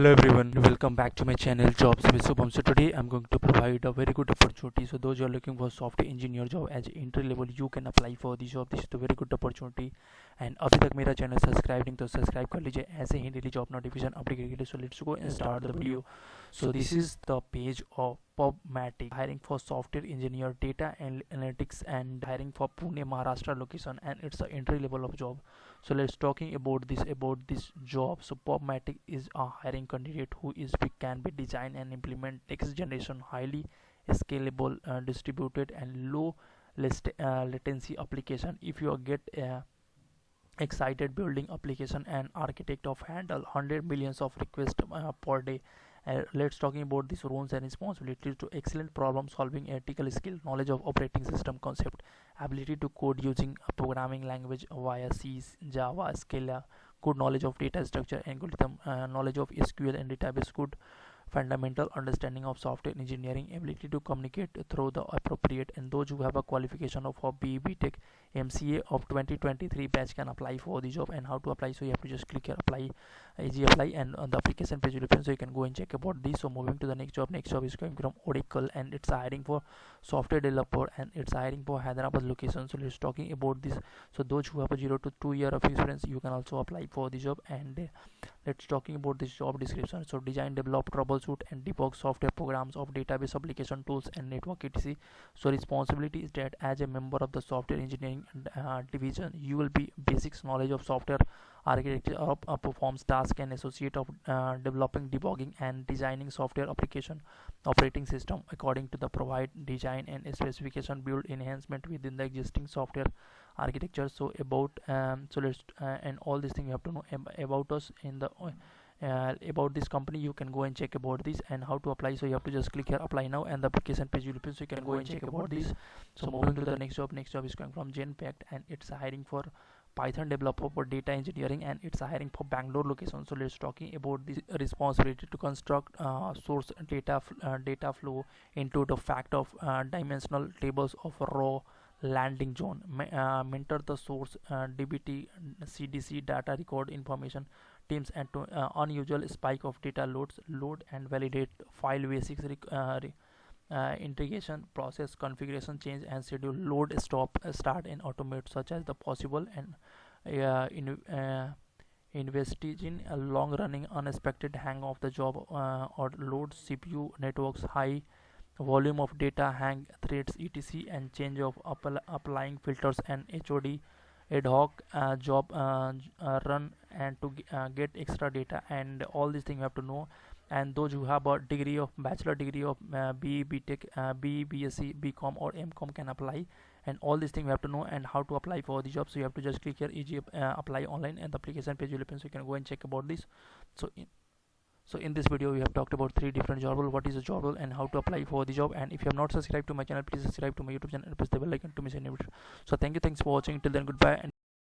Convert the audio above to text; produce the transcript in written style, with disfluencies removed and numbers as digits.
Hello everyone, welcome back to my channel Jobs with Shubham. So today I'm going to provide a very good opportunity. So those who are looking for software engineer job as entry level, you can apply for the job. This is a very good opportunity. And अभी तक मेरा channel subscribe नहीं तो subscribe कर लीजिए, ऐसे ही daily job notification update के लिए. So let's go and start the video. So this is the page of PubMatic, hiring for software engineer, data and analytics, and hiring for Pune, Maharashtra location, and it's an entry level of job. So let's talking about this job. So PubMatic is a hiring candidate who can be design and implement next generation highly scalable, distributed and low latency application. If you get excited building application and architect of handle 100 millions of requests per day. Let's talking about these roles and responsibilities to excellent problem solving, ethical skill, knowledge of operating system concept, ability to code using a programming language via C, Java, Scala, good knowledge of data structure, algorithm, knowledge of SQL and database, good fundamental understanding of software engineering, ability to communicate through the appropriate, and those who have a qualification of BE Tech MCA of 2023 batch can apply for the job. And how to apply? So you have to just click here apply, easy apply, and on the application page will open, so you can go and check about this. So moving to the next job is going from Oracle, and it's hiring for software developer, and it's hiring for Hyderabad location. So let's talking about this. So those who have a 0 to 2 year of experience, you can also apply for the job. And let's talking about this job description. So design, develop, troubleshoot and debug software programs of database application tools and network etc. So responsibility is that as a member of the software engineering division, you will be basics knowledge of software architecture performs task and associate of developing, debugging and designing software application operating system according to the provide design and specification, build enhancement within the existing software architecture. So about and all these things you have to know about us in the about this company. You can go and check about this and how to apply. So you have to just click here apply now, and the application page will open, so you can go and check about this. So moving to the next job is going from Genpact, and it's hiring for Python developer for data engineering, and it's hiring for Bangalore location. So let's talking about this responsibility to construct source data flow into the fact of dimensional tables of raw landing zone, mentor the source dbt cdc data record information teams, and to unusual spike of data load and validate file basics integration process configuration change and schedule load stop start and automate such as the possible, and investigating a long running unexpected hang of the job or load CPU networks, high volume of data, hang threads etc, and change of applying filters and HOD ad hoc job run and to get extra data. And all these things you have to know. And those who have a degree of bachelor degree of BE BTech BE BSc BCom or MCom can apply. And all these things you have to know. And how to apply for the job, so you have to just click here easy apply online, and the application page will open, so you can go and check about this. So in this video we have talked about 3 different job role, what is a job role and how to apply for the job. And if you have not subscribed to my channel, please subscribe to my YouTube channel and press the bell icon to miss any video. So thanks for watching. Till then, goodbye. And